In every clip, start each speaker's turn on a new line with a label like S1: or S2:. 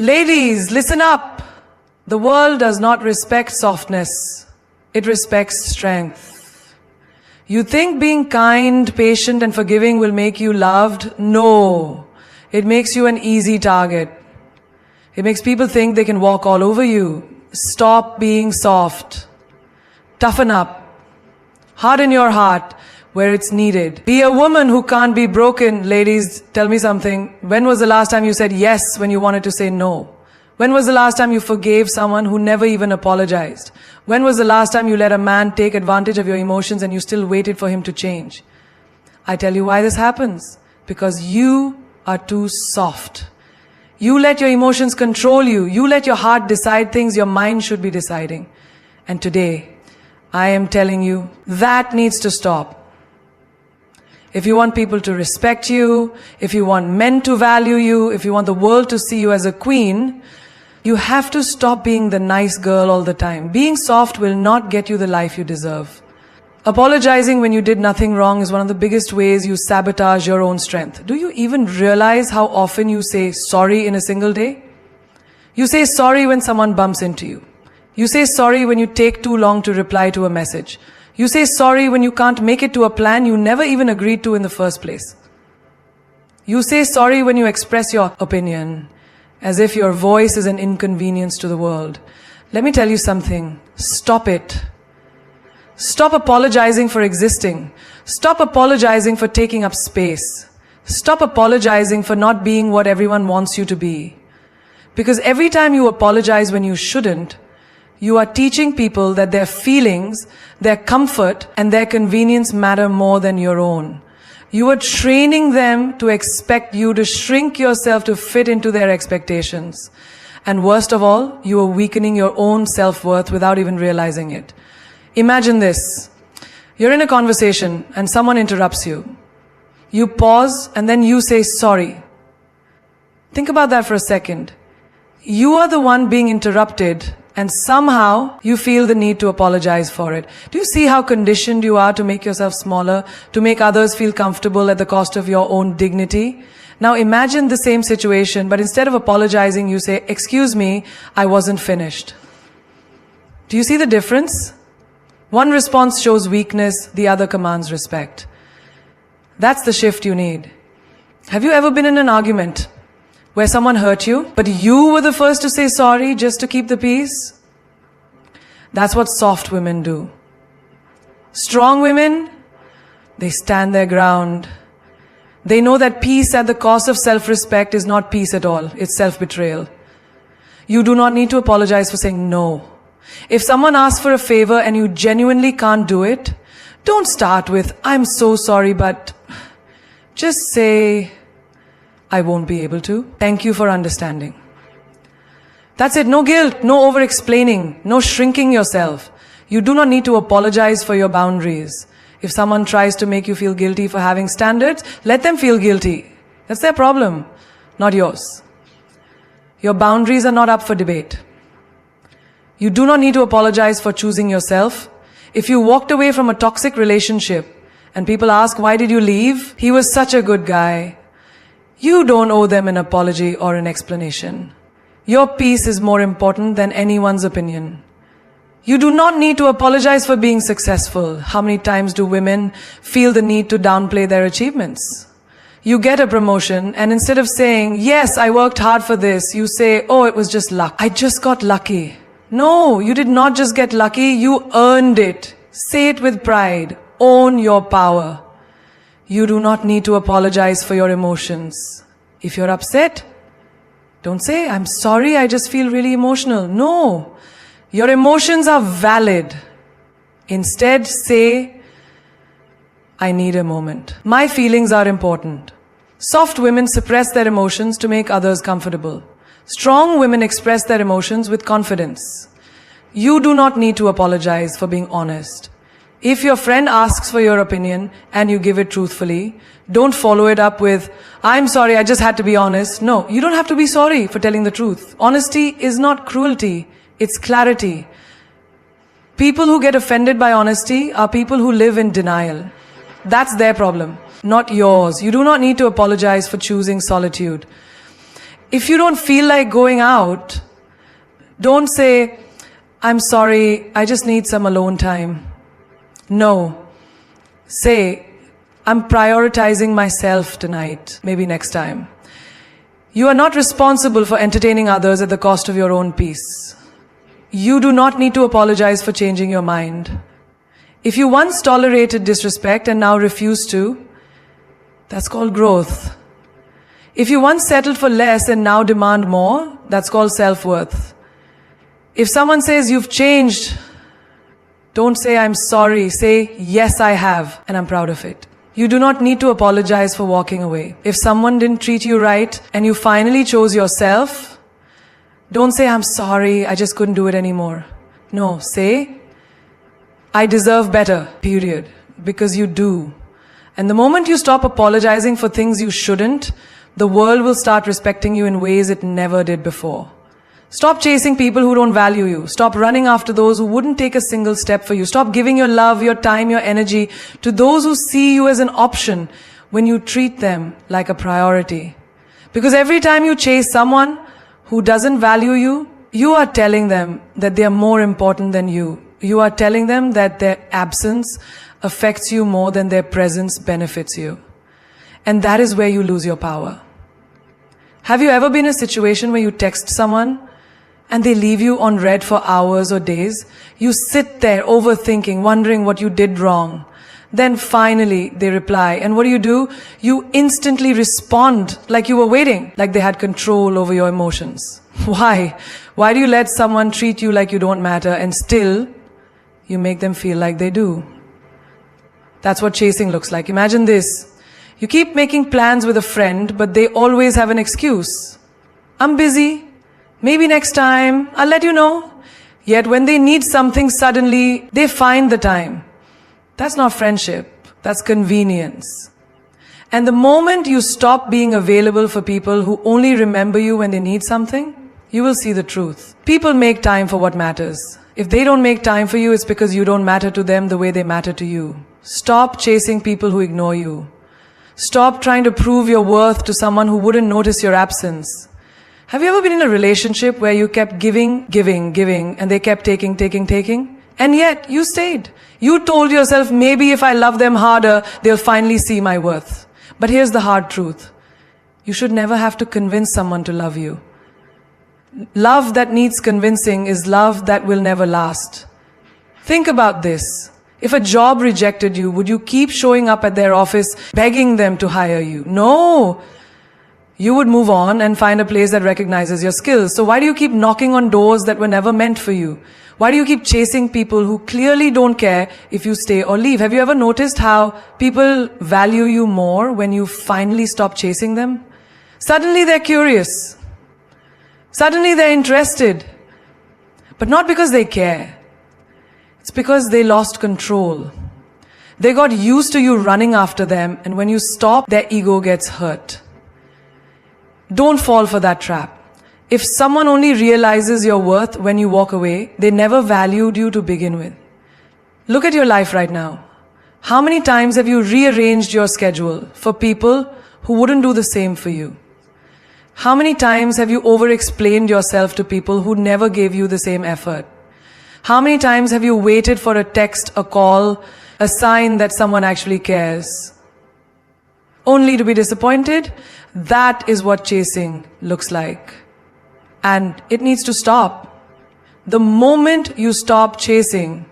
S1: Ladies, listen up. The world does not respect softness. It respects strength. You think being kind, patient, and forgiving will make you loved? No. It makes you an easy target. It makes people think they can walk all over you. Stop being soft. Toughen up. Harden your heart where it's needed. Be a woman who can't be broken. Ladies, tell me something. When was the last time you said yes when you wanted to say no? When was the last time you forgave someone who never even apologized? When was the last time you let a man take advantage of your emotions and you still waited for him to change? I tell you why this happens. Because you are too soft. You let your emotions control you. You let your heart decide things your mind should be deciding. And today, I am telling you, that needs to stop. If you want people to respect you, if you want men to value you, if you want the world to see you as a queen, you have to stop being the nice girl all the time. Being soft will not get you the life you deserve. Apologizing when you did nothing wrong is one of the biggest ways you sabotage your own strength. Do you even realize how often you say sorry in a single day? You say sorry when someone bumps into you. You say sorry when you take too long to reply to a message. You say sorry when you can't make it to a plan you never even agreed to in the first place. You say sorry when you express your opinion, as if your voice is an inconvenience to the world. Let me tell you something. Stop it. Stop apologizing for existing. Stop apologizing for taking up space. Stop apologizing for not being what everyone wants you to be. Because every time you apologize when you shouldn't, you are teaching people that their feelings, their comfort, and their convenience matter more than your own. You are training them to expect you to shrink yourself to fit into their expectations. And worst of all, you are weakening your own self-worth without even realizing it. Imagine this. You're in a conversation and someone interrupts you. You pause and then you say sorry. Think about that for a second. You are the one being interrupted and somehow you feel the need to apologize for it. Do you see how conditioned you are to make yourself smaller, to make others feel comfortable at the cost of your own dignity? Now imagine the same situation, but instead of apologizing, you say, "Excuse me, I wasn't finished." Do you see the difference? One response shows weakness, the other commands respect. That's the shift you need. Have you ever been in an argument where someone hurt you, but you were the first to say sorry just to keep the peace? That's what soft women do. Strong women, they stand their ground. They know that peace at the cost of self-respect is not peace at all. It's self-betrayal. You do not need to apologize for saying no. If someone asks for a favor and you genuinely can't do it, don't start with, "I'm so sorry, but..." Just say, "I won't be able to. Thank you for understanding." That's it. No guilt, no over-explaining, no shrinking yourself. You do not need to apologize for your boundaries. If someone tries to make you feel guilty for having standards, let them feel guilty. That's their problem, not yours. Your boundaries are not up for debate. You do not need to apologize for choosing yourself. If you walked away from a toxic relationship and people ask, "Why did you leave? He was such a good guy." You don't owe them an apology or an explanation. Your peace is more important than anyone's opinion. You do not need to apologize for being successful. How many times do women feel the need to downplay their achievements? You get a promotion and instead of saying, "Yes, I worked hard for this," you say, "Oh, it was just luck. I just got lucky." No, you did not just get lucky, you earned it. Say it with pride. Own your power. You do not need to apologize for your emotions. If you're upset, don't say, "I'm sorry, I just feel really emotional." No, your emotions are valid. Instead, say, "I need a moment. My feelings are important." Soft women suppress their emotions to make others comfortable. Strong women express their emotions with confidence. You do not need to apologize for being honest. If your friend asks for your opinion and you give it truthfully, don't follow it up with, "I'm sorry, I just had to be honest." No, you don't have to be sorry for telling the truth. Honesty is not cruelty, it's clarity. People who get offended by honesty are people who live in denial. That's their problem, not yours. You do not need to apologize for choosing solitude. If you don't feel like going out, don't say, I'm sorry, I just need some alone time. No. Say, I'm prioritizing myself tonight, maybe next time. You are not responsible for entertaining others at the cost of your own peace. You do not need to apologize for changing your mind. If you once tolerated disrespect and now refuse to, that's called growth. If you once settled for less and now demand more, that's called self-worth. If someone says you've changed, don't say I'm sorry, say yes I have and I'm proud of it. You do not need to apologize for walking away. If someone didn't treat you right and you finally chose yourself, don't say I'm sorry, I just couldn't do it anymore. No, say I deserve better, period. Because you do. And the moment you stop apologizing for things you shouldn't, the world will start respecting you in ways it never did before. Stop chasing people who don't value you. Stop running after those who wouldn't take a single step for you. Stop giving your love, your time, your energy to those who see you as an option when you treat them like a priority. Because every time you chase someone who doesn't value you, you are telling them that they are more important than you. You are telling them that their absence affects you more than their presence benefits you. And that is where you lose your power. Have you ever been in a situation where you text someone and they leave you on read for hours or days? You sit there overthinking, wondering what you did wrong. Then finally they reply. And what do? You instantly respond like you were waiting, like they had control over your emotions. Why? Why do you let someone treat you like you don't matter and still you make them feel like they do? That's what chasing looks like. Imagine this. You keep making plans with a friend, but they always have an excuse. I'm busy. Maybe next time. I'll let you know. Yet when they need something suddenly, they find the time. That's not friendship. That's convenience. And the moment you stop being available for people who only remember you when they need something, you will see the truth. People make time for what matters. If they don't make time for you, it's because you don't matter to them the way they matter to you. Stop chasing people who ignore you. Stop trying to prove your worth to someone who wouldn't notice your absence. Have you ever been in a relationship where you kept giving, and they kept taking, and yet you stayed? You told yourself, maybe if I love them harder, they'll finally see my worth. But here's the hard truth. You should never have to convince someone to love you. Love that needs convincing is love that will never last. Think about this. If a job rejected you, would you keep showing up at their office, begging them to hire you? No. You would move on and find a place that recognizes your skills. So why do you keep knocking on doors that were never meant for you? Why do you keep chasing people who clearly don't care if you stay or leave? Have you ever noticed how people value you more when you finally stop chasing them? Suddenly they're curious. Suddenly they're interested. But not because they care. It's because they lost control. They got used to you running after them, and when you stop, their ego gets hurt. Don't fall for that trap. If someone only realizes your worth when you walk away, they never valued you to begin with. Look at your life right now. How many times have you rearranged your schedule for people who wouldn't do the same for you? How many times have you over-explained yourself to people who never gave you the same effort? How many times have you waited for a text, a call, a sign that someone actually cares? Only to be disappointed? That is what chasing looks like. And it needs to stop. The moment you stop chasing,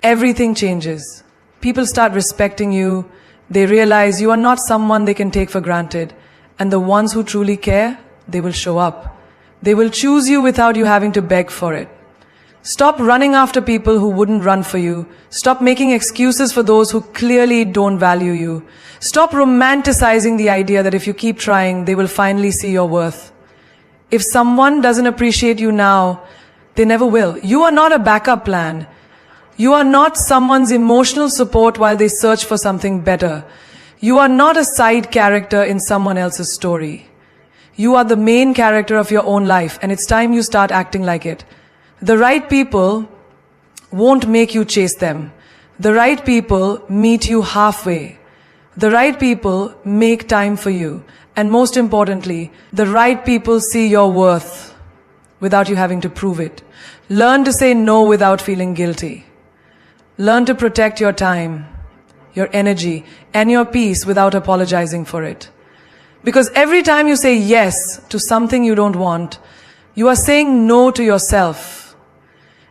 S1: everything changes. People start respecting you. They realize you are not someone they can take for granted. And the ones who truly care, they will show up. They will choose you without you having to beg for it. Stop running after people who wouldn't run for you. Stop making excuses for those who clearly don't value you. Stop romanticizing the idea that if you keep trying, they will finally see your worth. If someone doesn't appreciate you now, they never will. You are not a backup plan. You are not someone's emotional support while they search for something better. You are not a side character in someone else's story. You are the main character of your own life, and it's time you start acting like it. The right people won't make you chase them. The right people meet you halfway. The right people make time for you. And most importantly, the right people see your worth without you having to prove it. Learn to say no without feeling guilty. Learn to protect your time, your energy, and your peace without apologizing for it. Because every time you say yes to something you don't want, you are saying no to yourself.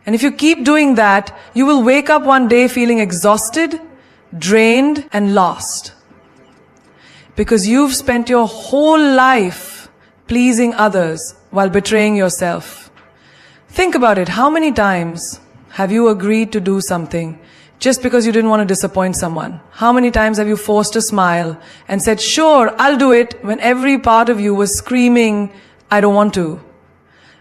S1: And if you keep doing that, you will wake up one day feeling exhausted, drained, and lost. Because you've spent your whole life pleasing others while betraying yourself. Think about it. How many times have you agreed to do something just because you didn't want to disappoint someone? How many times have you forced a smile and said, sure, I'll do it, when every part of you was screaming, I don't want to?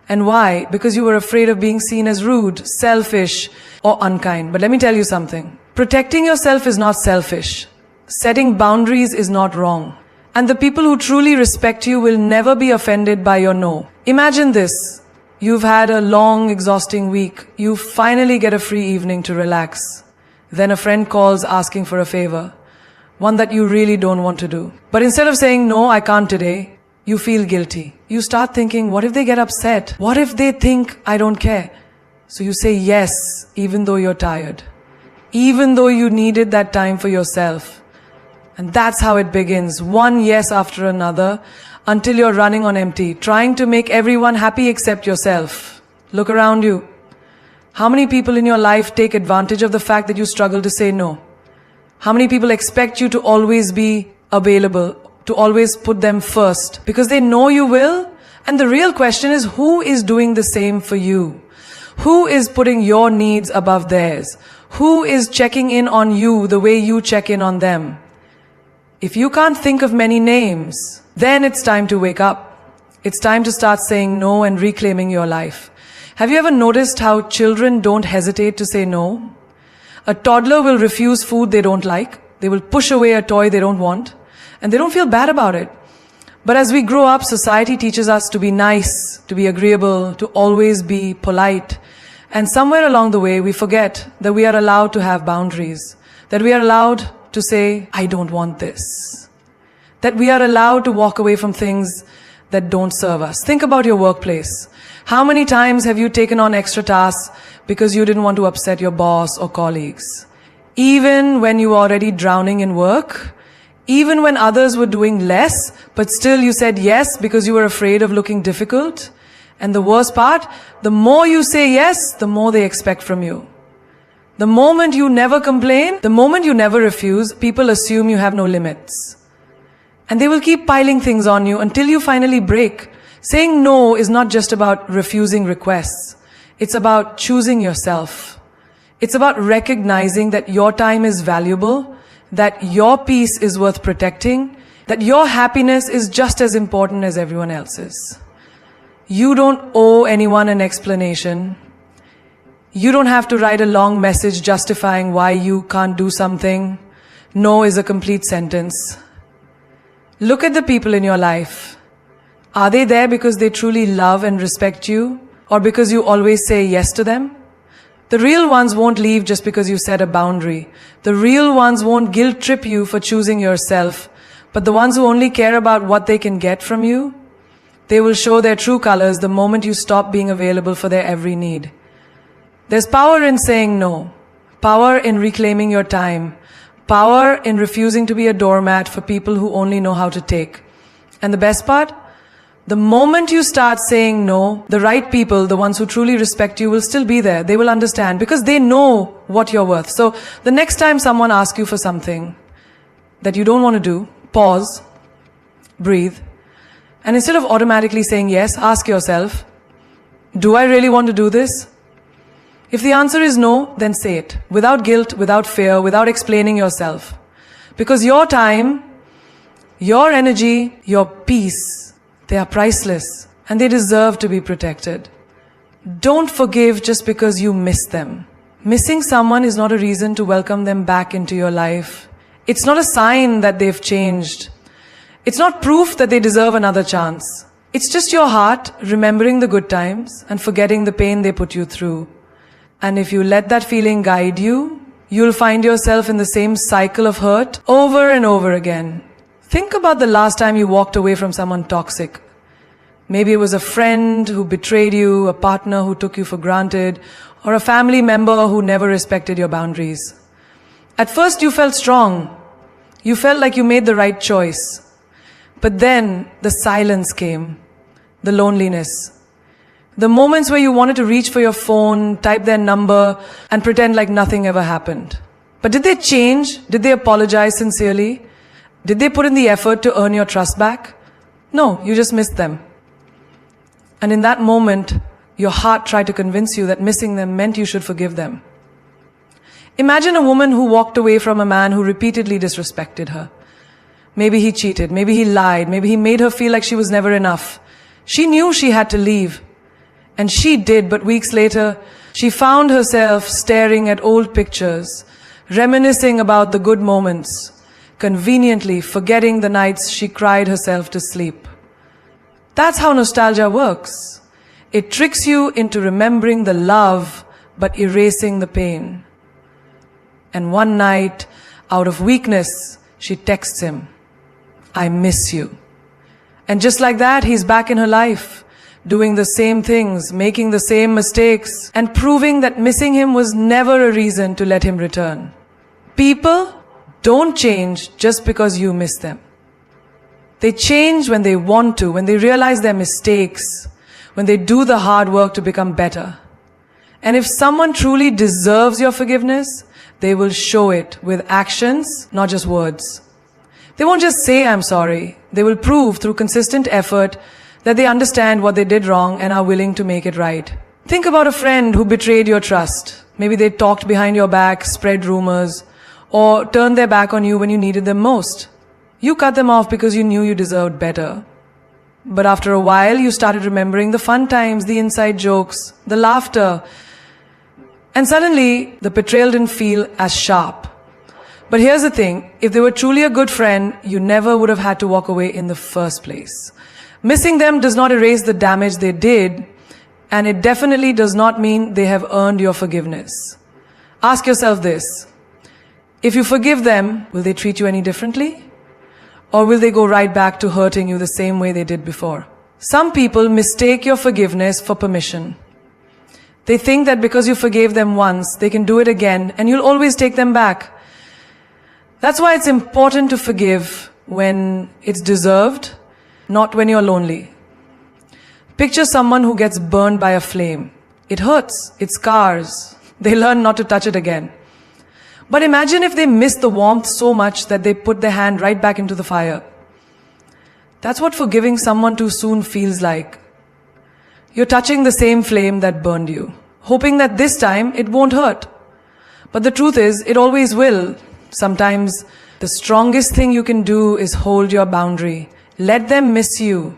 S1: And why? Because you were afraid of being seen as rude, selfish, or unkind. But let me tell you something. Protecting yourself is not selfish. Setting boundaries is not wrong. And the people who truly respect you will never be offended by your no. Imagine this. You've had a long, exhausting week. You finally get a free evening to relax. Then a friend calls asking for a favor, one that you really don't want to do. But instead of saying, no, I can't today, you feel guilty. You start thinking, what if they get upset? What if they think I don't care? So you say yes, even though you're tired. Even though you needed that time for yourself. And that's how it begins, one yes after another, until you're running on empty, trying to make everyone happy except yourself. Look around you. How many people in your life take advantage of the fact that you struggle to say no? How many people expect you to always be available, to always put them first? Because they know you will. And the real question is, who is doing the same for you? Who is putting your needs above theirs? Who is checking in on you the way you check in on them? If you can't think of many names, then it's time to wake up. It's time to start saying no and reclaiming your life. Have you ever noticed how children don't hesitate to say no? A toddler will refuse food they don't like. They will push away a toy they don't want. And they don't feel bad about it. But as we grow up, society teaches us to be nice, to be agreeable, to always be polite. And somewhere along the way, we forget that we are allowed to have boundaries. That we are allowed to say, I don't want this. That we are allowed to walk away from things that don't serve us. Think about your workplace. How many times have you taken on extra tasks because you didn't want to upset your boss or colleagues? Even when you were already drowning in work, even when others were doing less, but still you said yes because you were afraid of looking difficult. And the worst part, the more you say yes, the more they expect from you. The moment you never complain, the moment you never refuse, people assume you have no limits. And they will keep piling things on you until you finally break. Saying no is not just about refusing requests. It's about choosing yourself. It's about recognizing that your time is valuable, that your peace is worth protecting, that your happiness is just as important as everyone else's. You don't owe anyone an explanation. You don't have to write a long message justifying why you can't do something. No is a complete sentence. Look at the people in your life. Are they there because they truly love and respect you, or because you always say yes to them? The real ones won't leave just because you set a boundary. The real ones won't guilt trip you for choosing yourself. But the ones who only care about what they can get from you, they will show their true colors the moment you stop being available for their every need. There's power in saying no, power in reclaiming your time, power in refusing to be a doormat for people who only know how to take. And the best part? The moment you start saying no, the right people, the ones who truly respect you, will still be there. They will understand because they know what you're worth. So the next time someone asks you for something that you don't want to do, pause, breathe, and instead of automatically saying yes, ask yourself, do I really want to do this? If the answer is no, then say it. Without guilt, without fear, without explaining yourself. Because your time, your energy, your peace, they are priceless and they deserve to be protected. Don't forgive just because you miss them. Missing someone is not a reason to welcome them back into your life. It's not a sign that they've changed. It's not proof that they deserve another chance. It's just your heart remembering the good times and forgetting the pain they put you through. And if you let that feeling guide you, you'll find yourself in the same cycle of hurt over and over again. Think about the last time you walked away from someone toxic. Maybe it was a friend who betrayed you, a partner who took you for granted, or a family member who never respected your boundaries. At first you felt strong. You felt like you made the right choice. But then the silence came, the loneliness. The moments where you wanted to reach for your phone, type their number, and pretend like nothing ever happened. But did they change? Did they apologize sincerely? Did they put in the effort to earn your trust back? No, you just missed them. And in that moment, your heart tried to convince you that missing them meant you should forgive them. Imagine a woman who walked away from a man who repeatedly disrespected her. Maybe he cheated, maybe he lied, maybe he made her feel like she was never enough. She knew she had to leave. And she did, but weeks later, she found herself staring at old pictures, reminiscing about the good moments, conveniently forgetting the nights she cried herself to sleep. That's how nostalgia works. It tricks you into remembering the love, but erasing the pain. And one night, out of weakness, she texts him, "I miss you." And just like that, he's back in her life, doing the same things, making the same mistakes, and proving that missing him was never a reason to let him return. People don't change just because you miss them. They change when they want to, when they realize their mistakes, when they do the hard work to become better. And if someone truly deserves your forgiveness, they will show it with actions, not just words. They won't just say, "I'm sorry." They will prove through consistent effort that they understand what they did wrong and are willing to make it right. Think about a friend who betrayed your trust. Maybe they talked behind your back, spread rumors, or turned their back on you when you needed them most. You cut them off because you knew you deserved better. But after a while, you started remembering the fun times, the inside jokes, the laughter. And suddenly, the betrayal didn't feel as sharp. But here's the thing, if they were truly a good friend, you never would have had to walk away in the first place. Missing them does not erase the damage they did, and it definitely does not mean they have earned your forgiveness. Ask yourself this, if you forgive them, will they treat you any differently? Or will they go right back to hurting you the same way they did before? Some people mistake your forgiveness for permission. They think that because you forgave them once, they can do it again, and you'll always take them back. That's why it's important to forgive when it's deserved, not when you're lonely. Picture someone who gets burned by a flame. It hurts, it scars. They learn not to touch it again. But imagine if they miss the warmth so much that they put their hand right back into the fire. That's what forgiving someone too soon feels like. You're touching the same flame that burned you, hoping that this time it won't hurt. But the truth is, it always will. Sometimes the strongest thing you can do is hold your boundary. Let them miss you.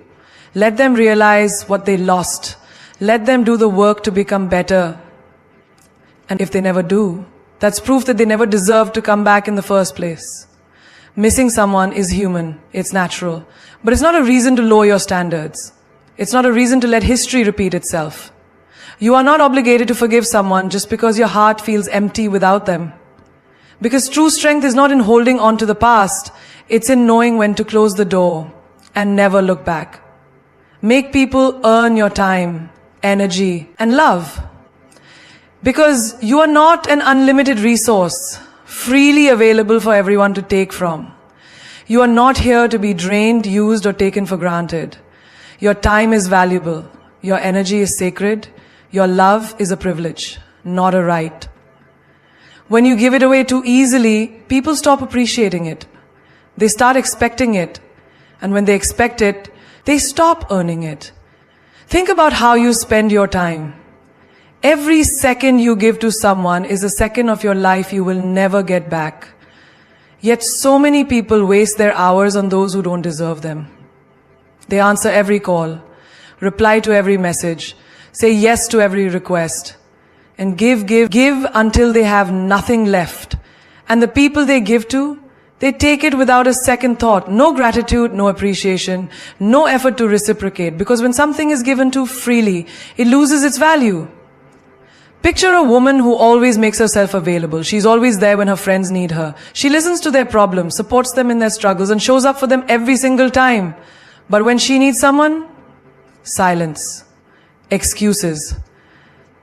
S1: Let them realize what they lost. Let them do the work to become better. And if they never do, that's proof that they never deserved to come back in the first place. Missing someone is human. It's natural. But it's not a reason to lower your standards. It's not a reason to let history repeat itself. You are not obligated to forgive someone just because your heart feels empty without them. Because true strength is not in holding on to the past. It's in knowing when to close the door and never look back. Make people earn your time, energy, and love. Because you are not an unlimited resource, freely available for everyone to take from. You are not here to be drained, used, or taken for granted. Your time is valuable. Your energy is sacred. Your love is a privilege, not a right. When you give it away too easily, people stop appreciating it. They start expecting it. And when they expect it, they stop earning it. Think about how you spend your time. Every second you give to someone is a second of your life you will never get back. Yet so many people waste their hours on those who don't deserve them. They answer every call, reply to every message, say yes to every request, and give until they have nothing left. And the people they give to, they take it without a second thought. No gratitude, no appreciation, no effort to reciprocate. Because when something is given to freely, it loses its value. Picture a woman who always makes herself available. She's always there when her friends need her. She listens to their problems, supports them in their struggles, and shows up for them every single time. But when she needs someone, silence, excuses.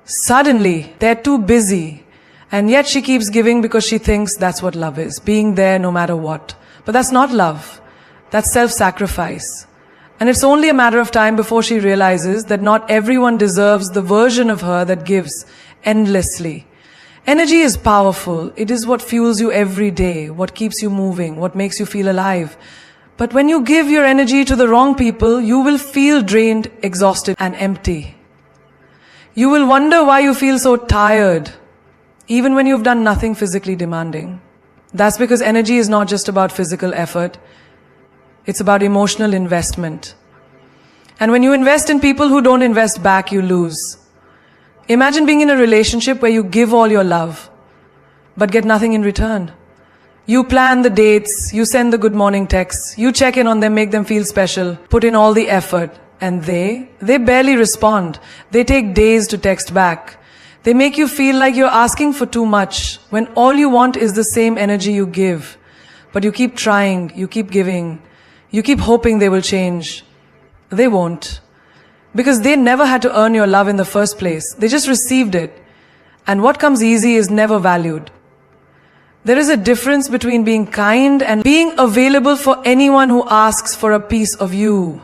S1: Suddenly, they're too busy. And yet she keeps giving because she thinks that's what love is, being there no matter what. But that's not love. That's self-sacrifice. And it's only a matter of time before she realizes that not everyone deserves the version of her that gives endlessly. Energy is powerful. It is what fuels you every day, what keeps you moving, what makes you feel alive. But when you give your energy to the wrong people, you will feel drained, exhausted, and empty. You will wonder why you feel so tired, even when you've done nothing physically demanding. That's because energy is not just about physical effort. It's about emotional investment. And when you invest in people who don't invest back, you lose. Imagine being in a relationship where you give all your love, but get nothing in return. You plan the dates, you send the good morning texts, you check in on them, make them feel special, put in all the effort, and they barely respond. They take days to text back. They make you feel like you're asking for too much, when all you want is the same energy you give. But you keep trying, you keep giving, you keep hoping they will change. They won't. Because they never had to earn your love in the first place. They just received it. And what comes easy is never valued. There is a difference between being kind and being available for anyone who asks for a piece of you.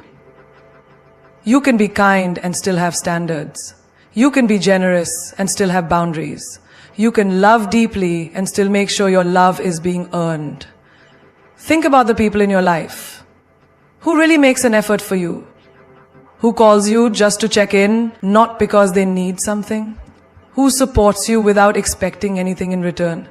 S1: You can be kind and still have standards. You can be generous and still have boundaries. You can love deeply and still make sure your love is being earned. Think about the people in your life. Who really makes an effort for you? Who calls you just to check in, not because they need something? Who supports you without expecting anything in return?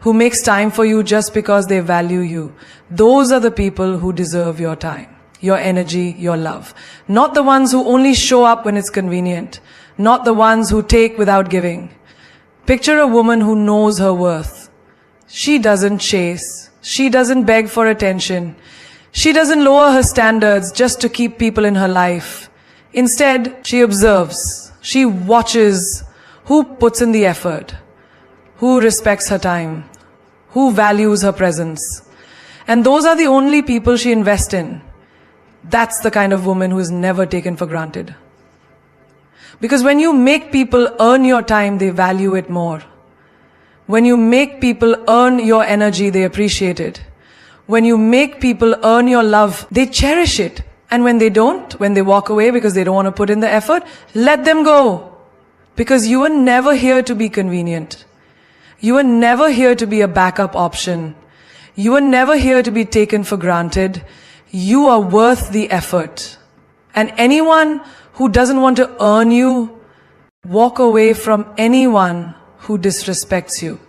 S1: Who makes time for you just because they value you? Those are the people who deserve your time, your energy, your love. Not the ones who only show up when it's convenient. Not the ones who take without giving. Picture a woman who knows her worth. She doesn't chase. She doesn't beg for attention. She doesn't lower her standards just to keep people in her life. Instead, she observes. She watches who puts in the effort, who respects her time, who values her presence. And those are the only people she invests in. That's the kind of woman who is never taken for granted. Because when you make people earn your time, they value it more. When you make people earn your energy, they appreciate it. When you make people earn your love, they cherish it. And when they don't, when they walk away because they don't want to put in the effort, let them go. Because you were never here to be convenient. You were never here to be a backup option. You were never here to be taken for granted. You are worth the effort. And anyone who doesn't want to earn you, walk away from anyone who disrespects you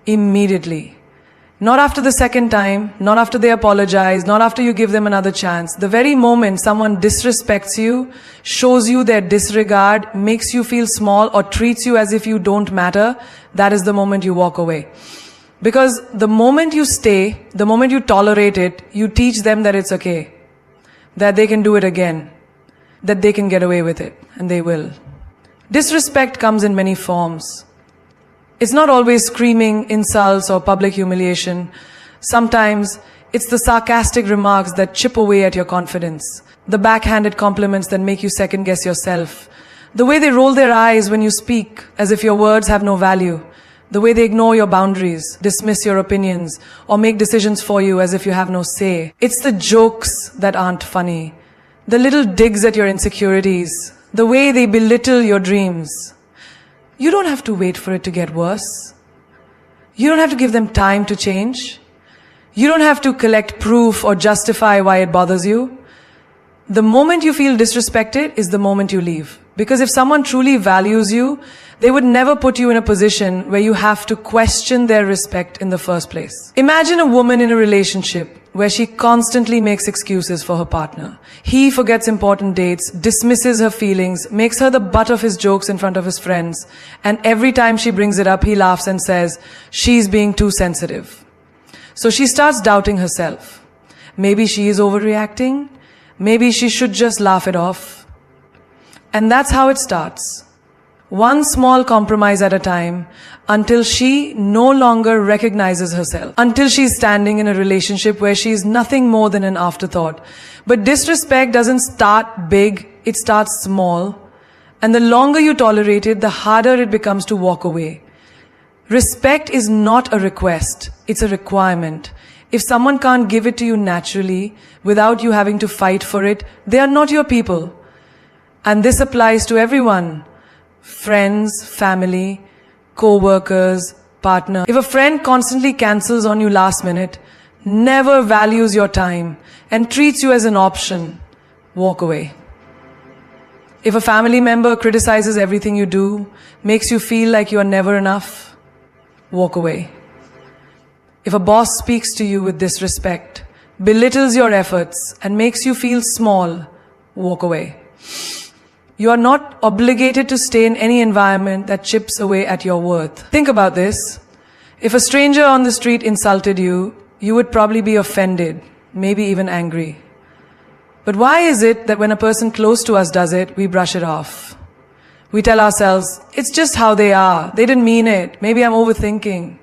S1: immediately. Not after the second time, not after they apologize, not after you give them another chance. The very moment someone disrespects you, shows you their disregard, makes you feel small or treats you as if you don't matter, that is the moment you walk away. Because the moment you stay, the moment you tolerate it, you teach them that it's okay, that they can do it again, that they can get away with it, and they will. Disrespect comes in many forms. It's not always screaming, insults, or public humiliation. Sometimes it's the sarcastic remarks that chip away at your confidence, the backhanded compliments that make you second-guess yourself, the way they roll their eyes when you speak as if your words have no value, the way they ignore your boundaries, dismiss your opinions, or make decisions for you as if you have no say. It's the jokes that aren't funny, the little digs at your insecurities, the way they belittle your dreams. You don't have to wait for it to get worse. You don't have to give them time to change. You don't have to collect proof or justify why it bothers you. The moment you feel disrespected is the moment you leave. Because if someone truly values you, they would never put you in a position where you have to question their respect in the first place. Imagine a woman in a relationship where she constantly makes excuses for her partner. He forgets important dates, dismisses her feelings, makes her the butt of his jokes in front of his friends, and every time she brings it up, he laughs and says, she's being too sensitive. So she starts doubting herself. Maybe she is overreacting. Maybe she should just laugh it off. And that's how it starts. one small compromise at a time, until she no longer recognizes herself, until she's standing in a relationship where she is nothing more than an afterthought. But disrespect doesn't start big, it starts small. And the longer you tolerate it, the harder it becomes to walk away. Respect is not a request, it's a requirement. If someone can't give it to you naturally, without you having to fight for it, they are not your people. And this applies to everyone. Friends, family, co-workers, partner. If a friend constantly cancels on you last minute, never values your time, and treats you as an option, walk away. If a family member criticizes everything you do, makes you feel like you are never enough, walk away. If a boss speaks to you with disrespect, belittles your efforts, and makes you feel small, walk away. You are not obligated to stay in any environment that chips away at your worth. Think about this. If a stranger on the street insulted you, you would probably be offended, maybe even angry. But why is it that when a person close to us does it, we brush it off? We tell ourselves, it's just how they are. They didn't mean it. Maybe I'm overthinking.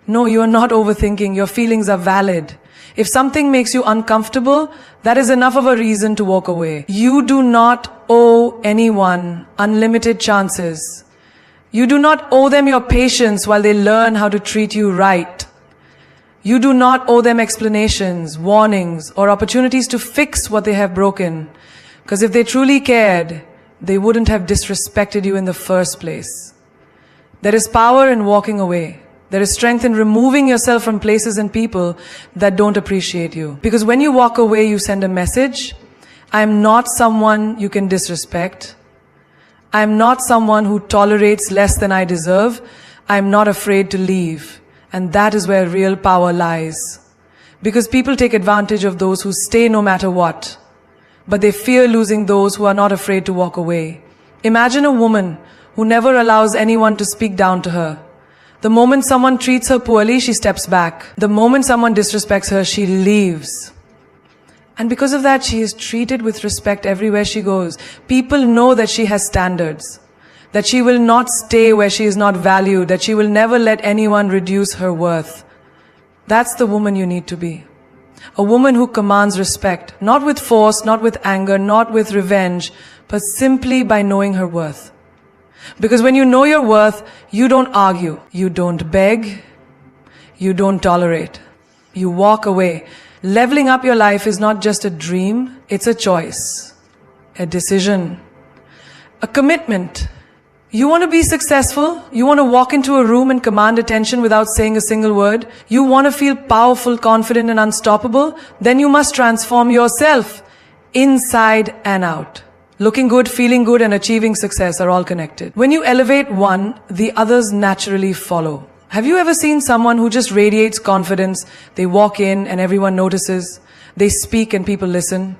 S1: No, you are not overthinking. Your feelings are valid. If something makes you uncomfortable, that is enough of a reason to walk away. You do not owe anyone unlimited chances. You do not owe them your patience while they learn how to treat you right. You do not owe them explanations, warnings, or opportunities to fix what they have broken. Because if they truly cared, they wouldn't have disrespected you in the first place. There is power in walking away. There is strength in removing yourself from places and people that don't appreciate you. Because when you walk away, you send a message. I am not someone you can disrespect. I am not someone who tolerates less than I deserve. I am not afraid to leave. And that is where real power lies. Because people take advantage of those who stay no matter what. But they fear losing those who are not afraid to walk away. Imagine a woman who never allows anyone to speak down to her. The moment someone treats her poorly, she steps back. The moment someone disrespects her, she leaves. And because of that, she is treated with respect everywhere she goes. People know that she has standards, that she will not stay where she is not valued, that she will never let anyone reduce her worth. That's the woman you need to be. A woman who commands respect, not with force, not with anger, not with revenge, but simply by knowing her worth. Because when you know your worth, you don't argue, you don't beg, you don't tolerate. You walk away. Leveling up your life is not just a dream, it's a choice, a decision, a commitment. You want to be successful? You want to walk into a room and command attention without saying a single word? You want to feel powerful, confident, and unstoppable? Then you must transform yourself inside and out. Looking good, feeling good, and achieving success are all connected. When you elevate one, the others naturally follow. Have you ever seen someone who just radiates confidence? They walk in and everyone notices. They speak and people listen.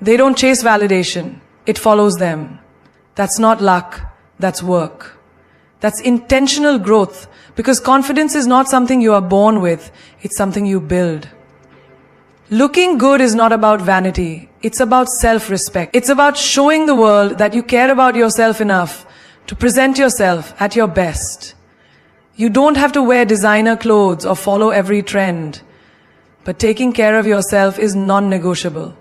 S1: They don't chase validation. It follows them. That's not luck. That's work. That's intentional growth. Because confidence is not something you are born with. It's something you build. Looking good is not about vanity. It's about self-respect. It's about showing the world that you care about yourself enough to present yourself at your best. You don't have to wear designer clothes or follow every trend. But taking care of yourself is non-negotiable.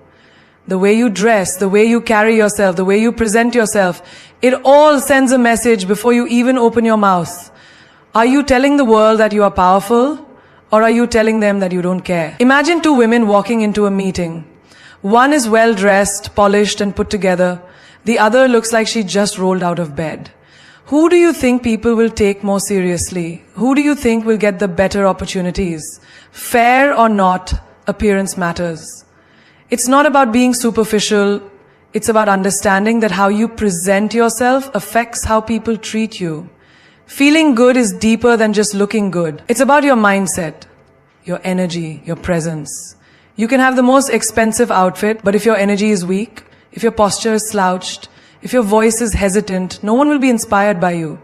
S1: The way you dress, the way you carry yourself, the way you present yourself, it all sends a message before you even open your mouth. Are you telling the world that you are powerful? Or are you telling them that you don't care? Imagine two women walking into a meeting. One is well-dressed, polished, and put together. The other looks like she just rolled out of bed. Who do you think people will take more seriously? Who do you think will get the better opportunities? Fair or not, appearance matters. It's not about being superficial. It's about understanding that how you present yourself affects how people treat you. Feeling good is deeper than just looking good. It's about your mindset, your energy, your presence. You can have the most expensive outfit, but if your energy is weak, if your posture is slouched, if your voice is hesitant, no one will be inspired by you.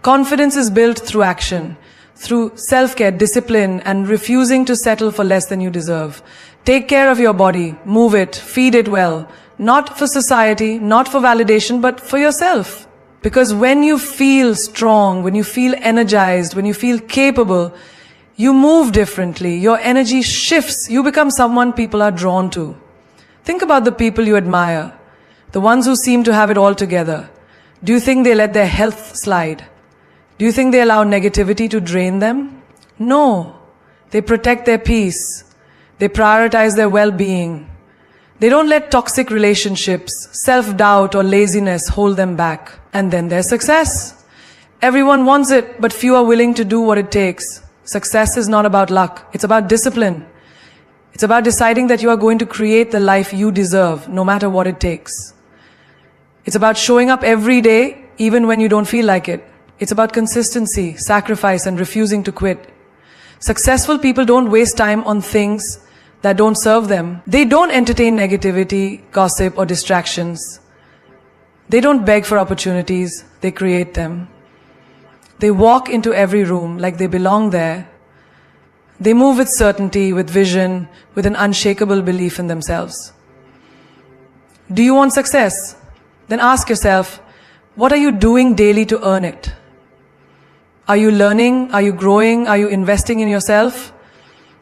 S1: Confidence is built through action, through self-care, discipline, and refusing to settle for less than you deserve. Take care of your body, move it, feed it well. Not for society, not for validation, but for yourself. Because when you feel strong, when you feel energized, when you feel capable, you move differently. Your energy shifts. You become someone people are drawn to. Think about the people you admire, the ones who seem to have it all together. Do you think they let their health slide? Do you think they allow negativity to drain them? No. They protect their peace. They prioritize their well-being. They don't let toxic relationships, self-doubt or laziness hold them back. And then there's success. Everyone wants it, but few are willing to do what it takes. Success is not about luck. It's about discipline. It's about deciding that you are going to create the life you deserve, no matter what it takes. It's about showing up every day, even when you don't feel like it. It's about consistency, sacrifice, and refusing to quit. Successful people don't waste time on things that don't serve them. They don't entertain negativity, gossip, or distractions. They don't beg for opportunities, they create them. They walk into every room like they belong there. They move with certainty, with vision, with an unshakable belief in themselves. Do you want success? Then ask yourself, what are you doing daily to earn it? Are you learning? Are you growing? Are you investing in yourself?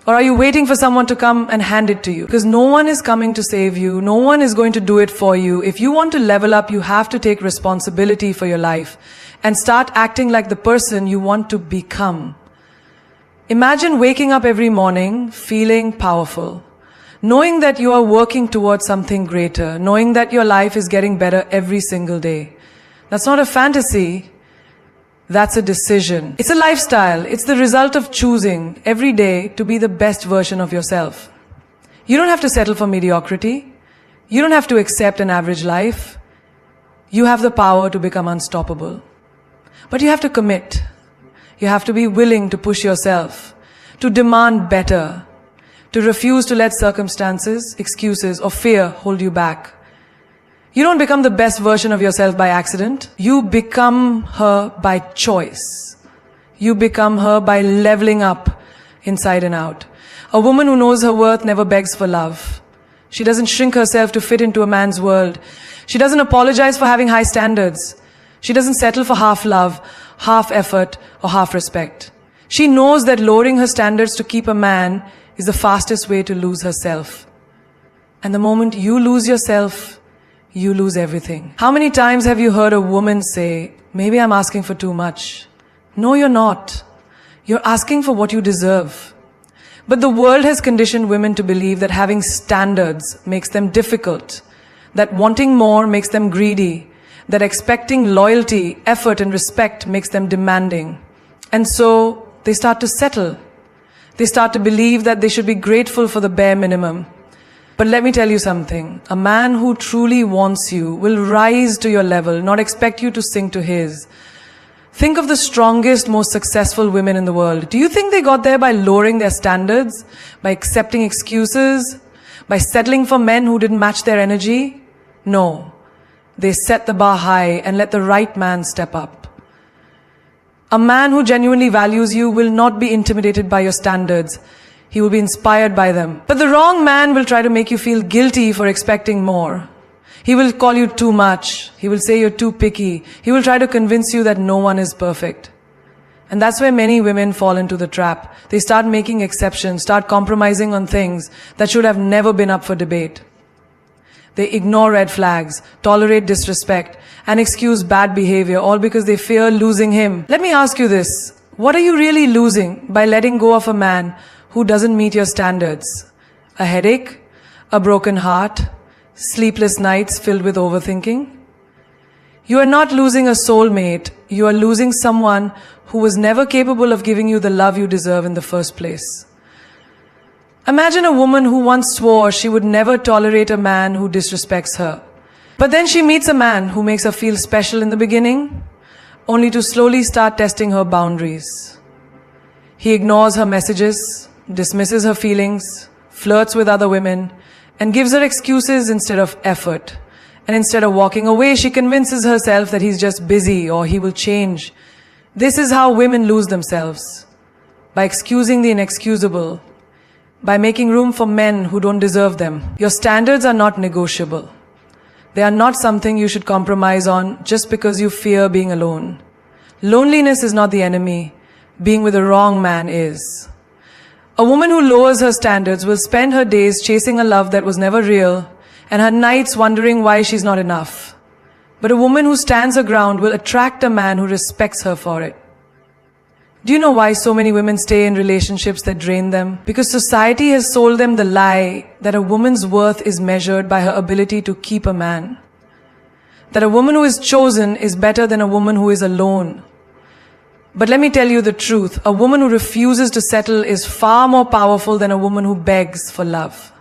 S1: Or are you waiting for someone to come and hand it to you? Because no one is coming to save you. No one is going to do it for you. If you want to level up, you have to take responsibility for your life and start acting like the person you want to become. Imagine waking up every morning feeling powerful, knowing that you are working towards something greater, knowing that your life is getting better every single day. That's not a fantasy. That's a decision. It's a lifestyle. It's the result of choosing every day to be the best version of yourself. You don't have to settle for mediocrity. You don't have to accept an average life. You have the power to become unstoppable. But you have to commit. You have to be willing to push yourself, to demand better, to refuse to let circumstances, excuses, or fear hold you back. You don't become the best version of yourself by accident. You become her by choice. You become her by leveling up inside and out. A woman who knows her worth never begs for love. She doesn't shrink herself to fit into a man's world. She doesn't apologize for having high standards. She doesn't settle for half love, half effort, or half respect. She knows that lowering her standards to keep a man is the fastest way to lose herself. And the moment you lose yourself, you lose everything. How many times have you heard a woman say, maybe I'm asking for too much? No, you're not. You're asking for what you deserve. But the world has conditioned women to believe that having standards makes them difficult, that wanting more makes them greedy, that expecting loyalty, effort, and respect makes them demanding. And so they start to settle. They start to believe that they should be grateful for the bare minimum. But let me tell you something. A man who truly wants you will rise to your level, not expect you to sink to his. Think of the strongest, most successful women in the world. Do you think they got there by lowering their standards? By accepting excuses? By settling for men who didn't match their energy? No. They set the bar high and let the right man step up. A man who genuinely values you will not be intimidated by your standards. He will be inspired by them. But the wrong man will try to make you feel guilty for expecting more. He will call you too much. He will say you're too picky. He will try to convince you that no one is perfect. And that's where many women fall into the trap. They start making exceptions, start compromising on things that should have never been up for debate. They ignore red flags, tolerate disrespect, and excuse bad behavior, all because they fear losing him. Let me ask you this. What are you really losing by letting go of a man who doesn't meet your standards? A headache? A broken heart? Sleepless nights filled with overthinking? You are not losing a soulmate. You are losing someone who was never capable of giving you the love you deserve in the first place. Imagine a woman who once swore she would never tolerate a man who disrespects her. But then she meets a man who makes her feel special in the beginning, only to slowly start testing her boundaries. He ignores her messages, dismisses her feelings, flirts with other women, and gives her excuses instead of effort. And instead of walking away, she convinces herself that he's just busy or he will change. This is how women lose themselves. By excusing the inexcusable. By making room for men who don't deserve them. Your standards are not negotiable. They are not something you should compromise on just because you fear being alone. Loneliness is not the enemy. Being with the wrong man is. A woman who lowers her standards will spend her days chasing a love that was never real and her nights wondering why she's not enough. But a woman who stands her ground will attract a man who respects her for it. Do you know why so many women stay in relationships that drain them? Because society has sold them the lie that a woman's worth is measured by her ability to keep a man. That a woman who is chosen is better than a woman who is alone. But let me tell you the truth. A woman who refuses to settle is far more powerful than a woman who begs for love.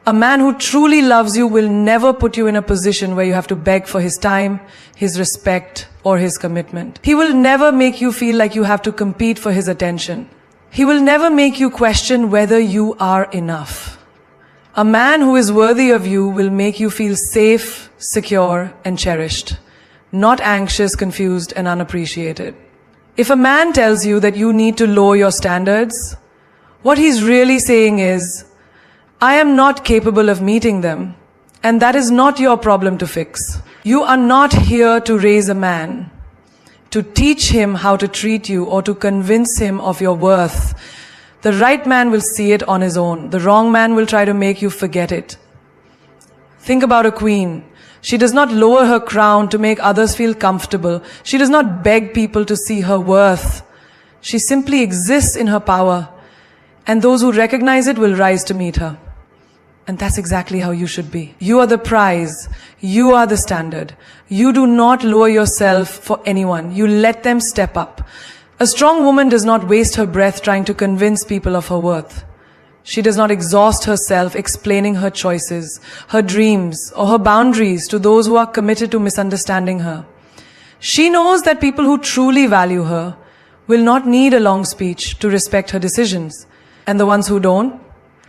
S1: A man who truly loves you will never put you in a position where you have to beg for his time, his respect, or his commitment. He will never make you feel like you have to compete for his attention. He will never make you question whether you are enough. A man who is worthy of you will make you feel safe, secure, and cherished, not anxious, confused, and unappreciated. If a man tells you that you need to lower your standards, what he's really saying is, I am not capable of meeting them, and that is not your problem to fix. You are not here to raise a man, to teach him how to treat you or to convince him of your worth. The right man will see it on his own. The wrong man will try to make you forget it. Think about a queen. She does not lower her crown to make others feel comfortable. She does not beg people to see her worth. She simply exists in her power, and those who recognize it will rise to meet her. And that's exactly how you should be. You are the prize. You are the standard. You do not lower yourself for anyone. You let them step up. A strong woman does not waste her breath trying to convince people of her worth. She does not exhaust herself explaining her choices, her dreams, or her boundaries to those who are committed to misunderstanding her. She knows that people who truly value her will not need a long speech to respect her decisions. And the ones who don't,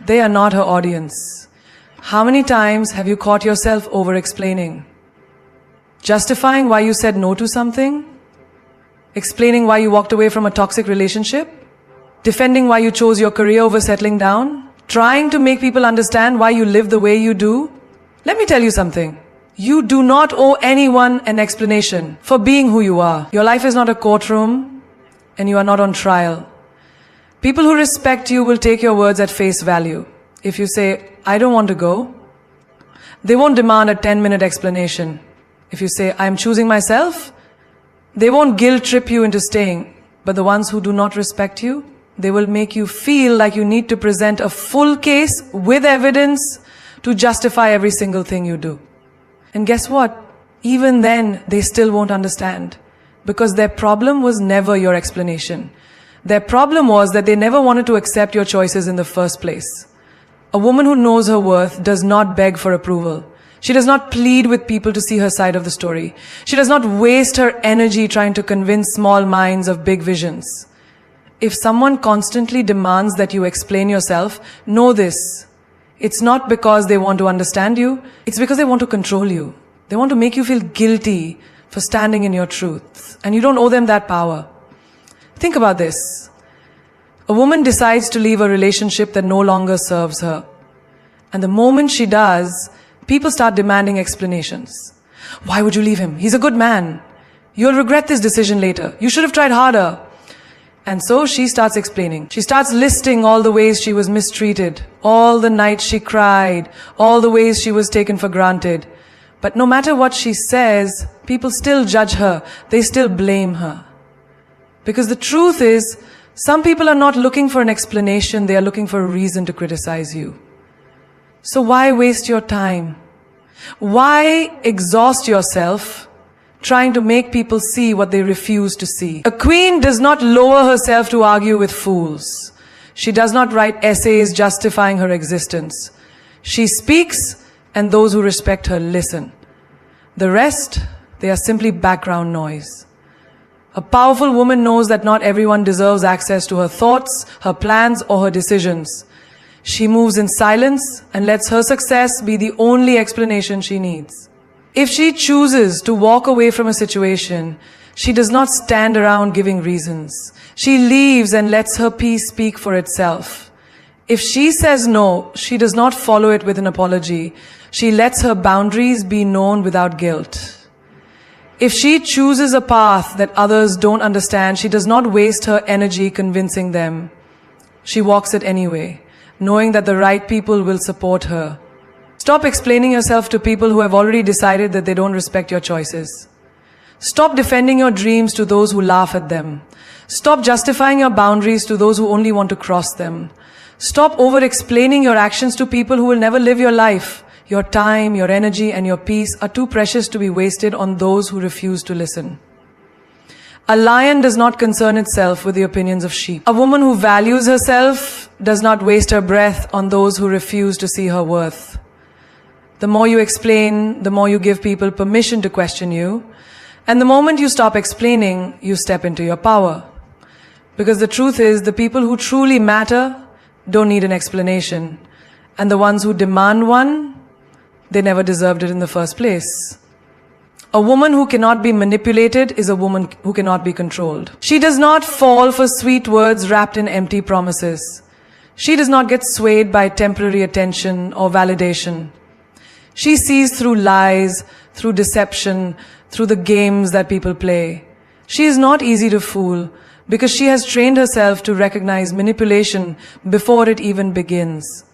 S1: they are not her audience. How many times have you caught yourself over-explaining? Justifying why you said no to something? Explaining why you walked away from a toxic relationship? Defending why you chose your career over settling down? Trying to make people understand why you live the way you do? Let me tell you something. You do not owe anyone an explanation for being who you are. Your life is not a courtroom, and you are not on trial. People who respect you will take your words at face value. If you say, I don't want to go, they won't demand a 10-minute explanation. If you say, I'm choosing myself, they won't guilt trip you into staying. But the ones who do not respect you, they will make you feel like you need to present a full case with evidence to justify every single thing you do. And guess what? Even then, they still won't understand. Because their problem was never your explanation. Their problem was that they never wanted to accept your choices in the first place. A woman who knows her worth does not beg for approval. She does not plead with people to see her side of the story. She does not waste her energy trying to convince small minds of big visions. If someone constantly demands that you explain yourself, know this. It's not because they want to understand you. It's because they want to control you. They want to make you feel guilty for standing in your truth. And you don't owe them that power. Think about this. A woman decides to leave a relationship that no longer serves her. And the moment she does, people start demanding explanations. Why would you leave him? He's a good man. You'll regret this decision later. You should have tried harder. And so she starts explaining. She starts listing all the ways she was mistreated, all the nights she cried, all the ways she was taken for granted. But no matter what she says, people still judge her. They still blame her. Because the truth is, some people are not looking for an explanation, they are looking for a reason to criticize you. So why waste your time? Why exhaust yourself trying to make people see what they refuse to see? A queen does not lower herself to argue with fools. She does not write essays justifying her existence. She speaks, and those who respect her listen. The rest, they are simply background noise. A powerful woman knows that not everyone deserves access to her thoughts, her plans, or her decisions. She moves in silence and lets her success be the only explanation she needs. If she chooses to walk away from a situation, she does not stand around giving reasons. She leaves and lets her peace speak for itself. If she says no, she does not follow it with an apology. She lets her boundaries be known without guilt. If she chooses a path that others don't understand, she does not waste her energy convincing them. She walks it anyway, knowing that the right people will support her. Stop explaining yourself to people who have already decided that they don't respect your choices. Stop defending your dreams to those who laugh at them. Stop justifying your boundaries to those who only want to cross them. Stop over-explaining your actions to people who will never live your life. Your time, your energy, and your peace are too precious to be wasted on those who refuse to listen. A lion does not concern itself with the opinions of sheep. A woman who values herself does not waste her breath on those who refuse to see her worth. The more you explain, the more you give people permission to question you. And the moment you stop explaining, you step into your power. Because the truth is, the people who truly matter don't need an explanation. And the ones who demand one, they never deserved it in the first place. A woman who cannot be manipulated is a woman who cannot be controlled. She does not fall for sweet words wrapped in empty promises. She does not get swayed by temporary attention or validation. She sees through lies, through deception, through the games that people play. She is not easy to fool because she has trained herself to recognize manipulation before it even begins.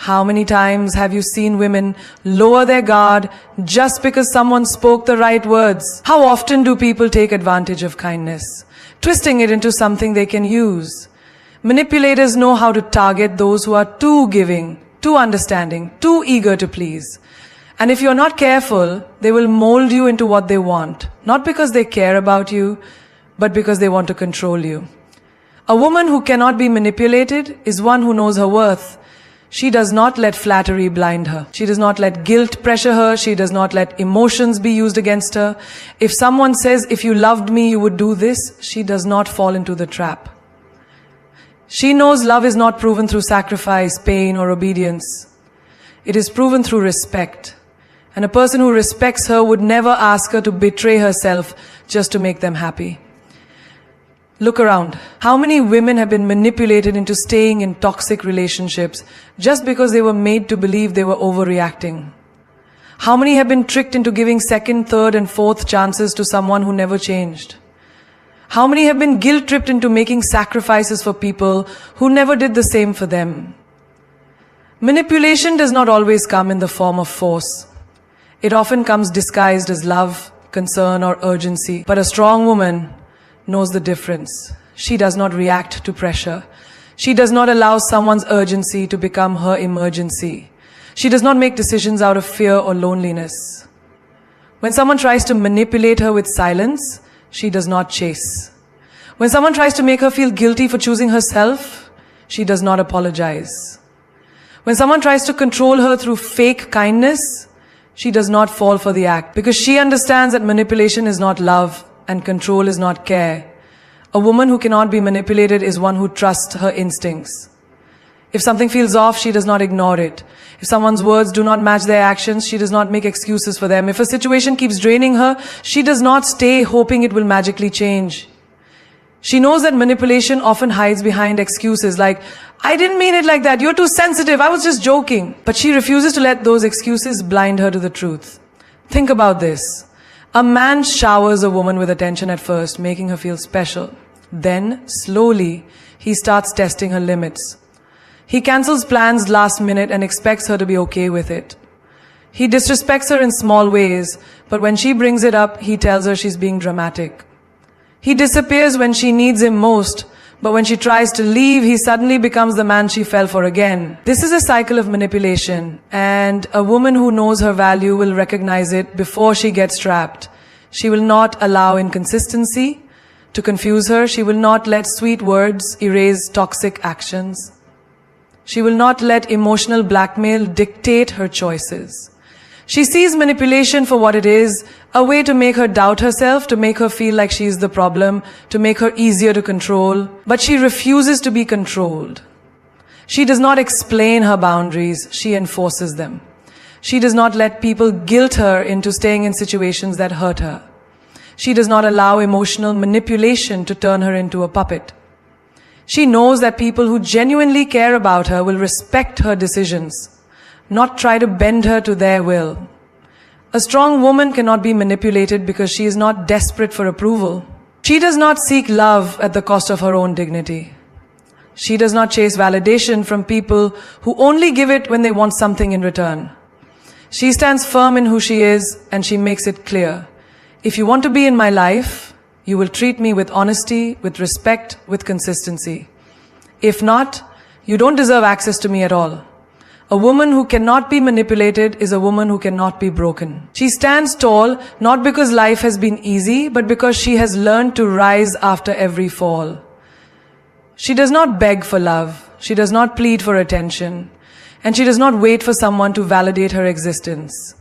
S1: How many times have you seen women lower their guard just because someone spoke the right words? How often do people take advantage of kindness, twisting it into something they can use? Manipulators know how to target those who are too giving, too understanding, too eager to please. And if you're not careful, they will mold you into what they want, not because they care about you, but because they want to control you. A woman who cannot be manipulated is one who knows her worth. She does not let flattery blind her. She does not let guilt pressure her. She does not let emotions be used against her. If someone says, if you loved me, you would do this, she does not fall into the trap. She knows love is not proven through sacrifice, pain, or obedience. It is proven through respect. And a person who respects her would never ask her to betray herself just to make them happy. Look around. How many women have been manipulated into staying in toxic relationships just because they were made to believe they were overreacting? How many have been tricked into giving second, third, and fourth chances to someone who never changed? How many have been guilt-tripped into making sacrifices for people who never did the same for them? Manipulation does not always come in the form of force. It often comes disguised as love, concern, or urgency. But a strong woman knows the difference. She does not react to pressure. She does not allow someone's urgency to become her emergency. She does not make decisions out of fear or loneliness. When someone tries to manipulate her with silence, she does not chase. When someone tries to make her feel guilty for choosing herself, she does not apologize. When someone tries to control her through fake kindness, she does not fall for the act because she understands that manipulation is not love and control is not care. A woman who cannot be manipulated is one who trusts her instincts. If something feels off, she does not ignore it. If someone's words do not match their actions, she does not make excuses for them. If a situation keeps draining her, she does not stay hoping it will magically change. She knows that manipulation often hides behind excuses like, I didn't mean it like that, you're too sensitive, I was just joking. But she refuses to let those excuses blind her to the truth. Think about this. A man showers a woman with attention at first, making her feel special. Then, slowly, he starts testing her limits. He cancels plans last minute and expects her to be okay with it. He disrespects her in small ways, but when she brings it up, he tells her she's being dramatic. He disappears when she needs him most, but when she tries to leave, he suddenly becomes the man she fell for again. This is a cycle of manipulation, and a woman who knows her value will recognize it before she gets trapped. She will not allow inconsistency to confuse her. She will not let sweet words erase toxic actions. She will not let emotional blackmail dictate her choices. She sees manipulation for what it is, a way to make her doubt herself, to make her feel like she is the problem, to make her easier to control. But she refuses to be controlled. She does not explain her boundaries, she enforces them. She does not let people guilt her into staying in situations that hurt her. She does not allow emotional manipulation to turn her into a puppet. She knows that people who genuinely care about her will respect her decisions, not try to bend her to their will. A strong woman cannot be manipulated because she is not desperate for approval. She does not seek love at the cost of her own dignity. She does not chase validation from people who only give it when they want something in return. She stands firm in who she is, and she makes it clear. If you want to be in my life, you will treat me with honesty, with respect, with consistency. If not, you don't deserve access to me at all. A woman who cannot be manipulated is a woman who cannot be broken. She stands tall not because life has been easy, but because she has learned to rise after every fall. She does not beg for love. She does not plead for attention. And she does not wait for someone to validate her existence.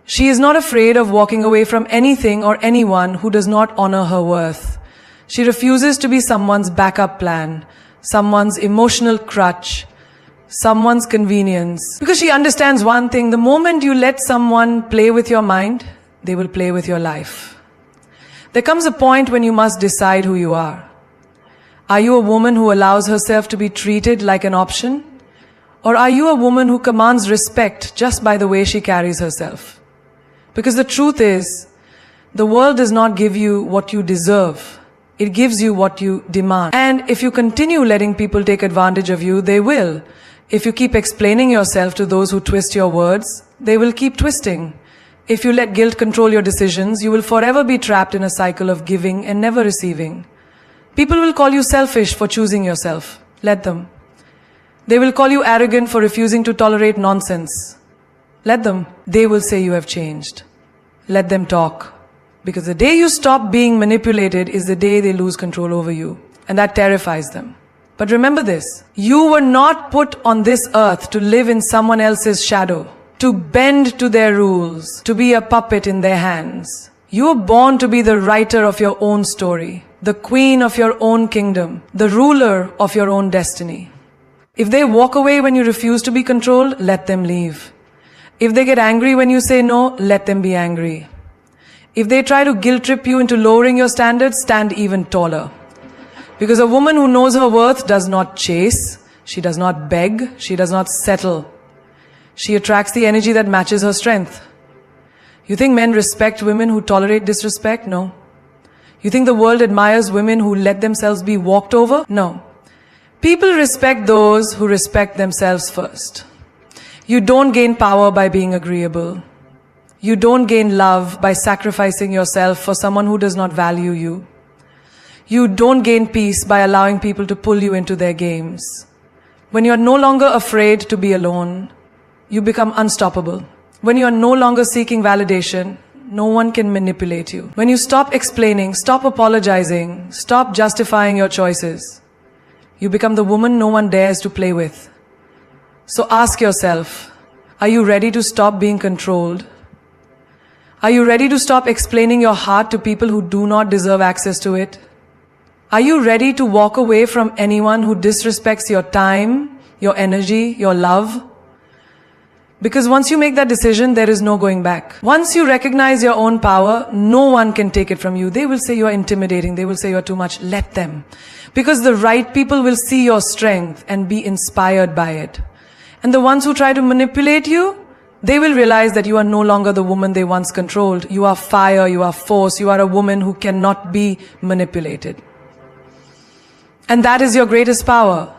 S1: She is not afraid of walking away from anything or anyone who does not honor her worth. She refuses to be someone's backup plan, someone's emotional crutch, someone's convenience. Because she understands one thing: the moment you let someone play with your mind, they will play with your life. There comes a point when you must decide who you are. Are you a woman who allows herself to be treated like an option? Or are you a woman who commands respect just by the way she carries herself? Because the truth is, the world does not give you what you deserve. It gives you what you demand. And if you continue letting people take advantage of you, they will. If you keep explaining yourself to those who twist your words, they will keep twisting. If you let guilt control your decisions, you will forever be trapped in a cycle of giving and never receiving. People will call you selfish for choosing yourself. Let them. They will call you arrogant for refusing to tolerate nonsense. Let them. They will say you have changed. Let them talk. Because the day you stop being manipulated is the day they lose control over you. And that terrifies them. But remember this: you were not put on this earth to live in someone else's shadow, to bend to their rules, to be a puppet in their hands. You were born to be the writer of your own story, the queen of your own kingdom, the ruler of your own destiny. If they walk away when you refuse to be controlled, let them leave. If they get angry when you say no, let them be angry. If they try to guilt trip you into lowering your standards, stand even taller. Because a woman who knows her worth does not chase, she does not beg, she does not settle. She attracts the energy that matches her strength. You think men respect women who tolerate disrespect? No. You think the world admires women who let themselves be walked over? No. People respect those who respect themselves first. You don't gain power by being agreeable. You don't gain love by sacrificing yourself for someone who does not value you. You don't gain peace by allowing people to pull you into their games. When you're no longer afraid to be alone, you become unstoppable. When you're no longer seeking validation, no one can manipulate you. When you stop explaining, stop apologizing, stop justifying your choices, you become the woman no one dares to play with. So ask yourself, are you ready to stop being controlled? Are you ready to stop explaining your heart to people who do not deserve access to it? Are you ready to walk away from anyone who disrespects your time, your energy, your love? Because once you make that decision, there is no going back. Once you recognize your own power, no one can take it from you. They will say you are intimidating. They will say you are too much. Let them. Because the right people will see your strength and be inspired by it. And the ones who try to manipulate you, they will realize that you are no longer the woman they once controlled. You are fire, you are force, you are a woman who cannot be manipulated. And that is your greatest power.